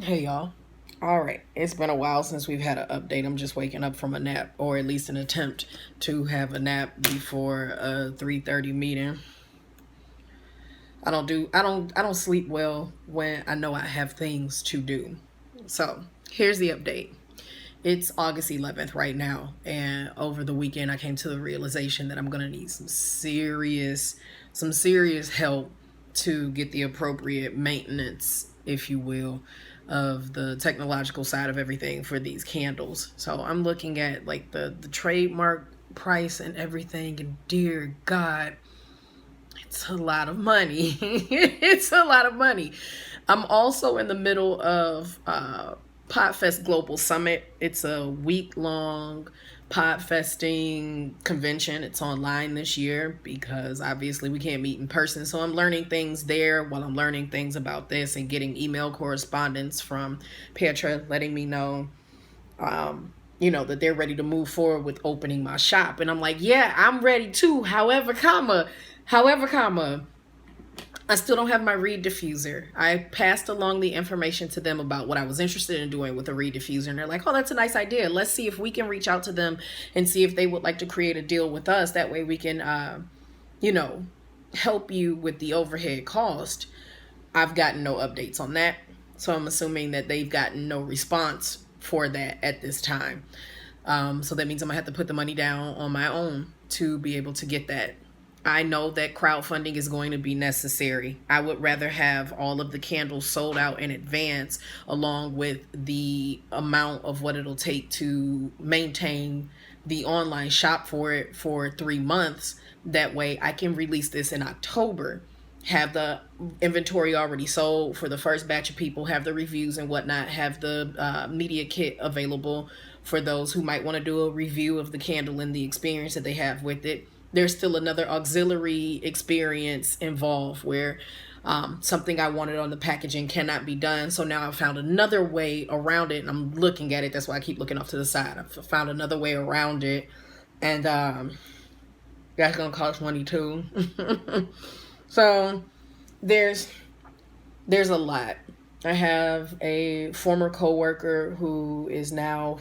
Hey y'all. All right, it's been a while since we've had an update. I'm just waking up from a nap, or at least an attempt to have a nap before a 3:30 meeting. I don't sleep well when I know I have things to do. So, here's the update. It's August 11th right now, and over the weekend I came to the realization that I'm going to need some serious help to get the appropriate maintenance, if you will, of the technological side of everything for these candles. So I'm looking at like the trademark price and everything, and dear God, it's a lot of money. It's a lot of money. I'm also in the middle of Podfest Global Summit. It's a week long podfesting convention. It's online this year because obviously we can't meet in person. So I'm learning things there while I'm learning things about this and getting email correspondence from Petra letting me know that they're ready to move forward with opening my shop. And I'm like, yeah, I'm ready too. However, I still don't have my reed diffuser. I passed along the information to them about what I was interested in doing with a reed diffuser. And they're like, oh, that's a nice idea. Let's see if we can reach out to them and see if they would like to create a deal with us. That way we can, you know, help you with the overhead cost. I've gotten no updates on that. So I'm assuming that they've gotten no response for that at this time. So that means I'm going to have to put the money down on my own to be able to get that. I know that crowdfunding is going to be necessary. I would rather have all of the candles sold out in advance, along with the amount of what it'll take to maintain the online shop for it for 3 months. That way I can release this in October, have the inventory already sold for the first batch of people, have the reviews and whatnot, have the media kit available for those who might want to do a review of the candle and the experience that they have with it. There's still another auxiliary experience involved where something I wanted on the packaging cannot be done. So now I've found another way around it, and I'm looking at it. That's why I keep looking off to the side. I've found another way around it, and that's gonna cost money too. So there's a lot. I have a former coworker who is now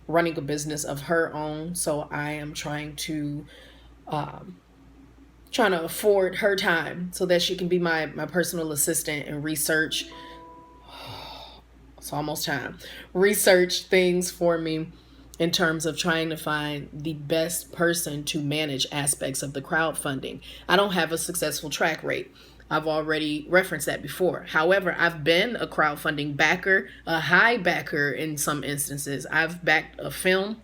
running a business of her own, so I am trying to afford her time so that she can be my personal assistant and research. It's almost time. Research things for me in terms of trying to find the best person to manage aspects of the crowdfunding. I don't have a successful track rate. I've already referenced that before. However, I've been a crowdfunding backer, a high backer in some instances. I've backed a film,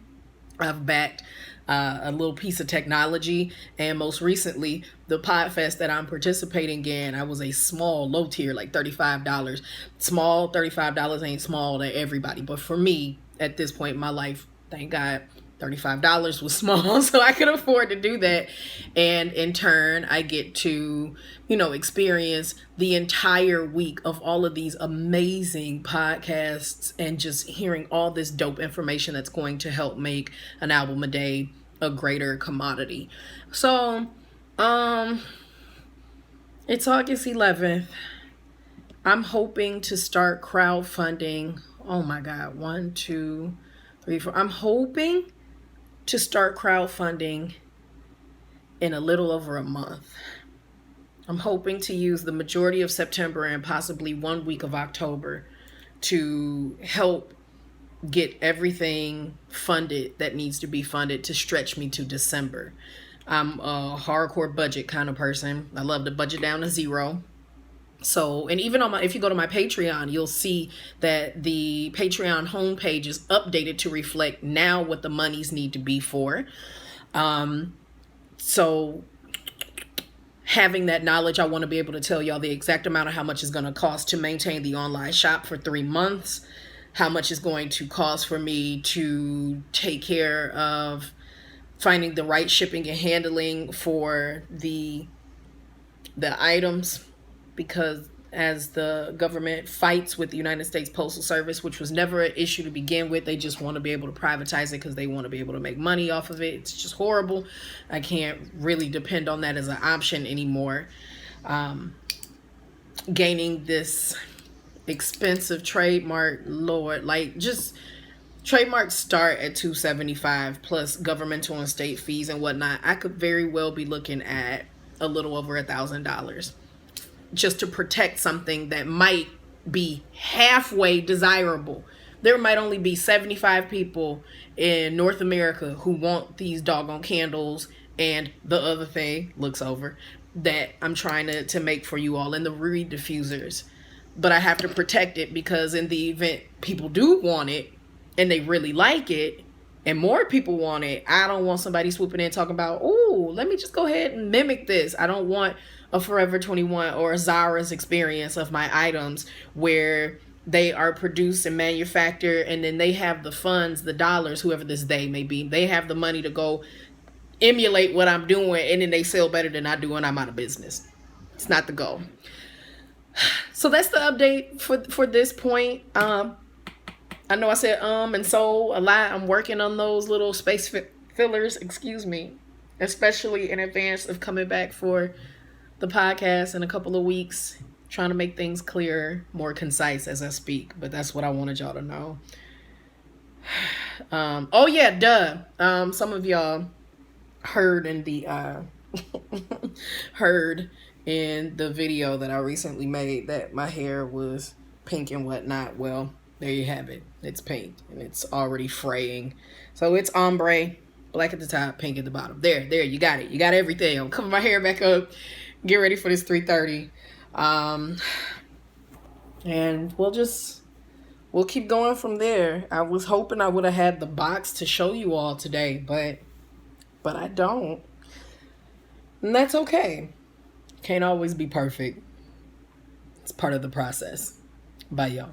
I've backed a little piece of technology, and most recently, the Podfest that I'm participating in, I was a small, low tier, like $35. Small, $35 ain't small to everybody, but for me, at this point in my life, thank God, $35 was small, so I could afford to do that. And in turn, I get to, experience the entire week of all of these amazing podcasts and just hearing all this dope information that's going to help make an album a day a greater commodity. So, it's August 11th. I'm hoping to start crowdfunding. Oh my God, 1, 2, 3, 4. I'm hoping to start crowdfunding in a little over a month. I'm hoping to use the majority of September and possibly 1 week of October to help get everything funded that needs to be funded to stretch me to December. I'm a hardcore budget kind of person. I love to budget down to zero. So, and even if you go to my Patreon, you'll see that the Patreon homepage is updated to reflect now what the monies need to be for. So having that knowledge, I want to be able to tell y'all the exact amount of how much it's going to cost to maintain the online shop for 3 months, how much it's going to cost for me to take care of finding the right shipping and handling for the items, because as the government fights with the United States Postal Service, which was never an issue to begin with, they just want to be able to privatize it because they want to be able to make money off of it. It's just horrible. I can't really depend on that as an option anymore. Gaining this expensive trademark, Lord, like just trademarks start at $275 plus governmental and state fees and whatnot. I could very well be looking at a little over $1,000 just to protect something that might be halfway desirable. There might only be 75 people in North America who want these doggone candles and the other thing, looks over, that I'm trying to make for you all, and the reed diffusers. But I have to protect it because in the event people do want it and they really like it and more people want it, I don't want somebody swooping in talking about, oh, let me just go ahead and mimic this. I don't want a Forever 21 or a Zara's experience of my items where they are produced and manufactured and then they have the funds, the dollars, whoever this they may be, they have the money to go emulate what I'm doing and then they sell better than I do and I'm out of business. It's not the goal. So that's the update for this point. I know I said and so a lot. I'm working on those little space fillers, excuse me, especially in advance of coming back for the podcast in a couple of weeks, trying to make things clearer, more concise as I speak. But that's what I wanted y'all to know. Oh yeah, some of y'all heard in the heard in the video that I recently made that my hair was pink and whatnot. Well, there you have it. It's pink and it's already fraying. So it's ombre, black at the top, pink at the bottom. There, you got it. You got everything. I'm coming my hair back up. Get ready for this 3:30. And we'll keep going from there. I was hoping I would have had the box to show you all today, but I don't. And that's okay. Can't always be perfect. It's part of the process. Bye, y'all.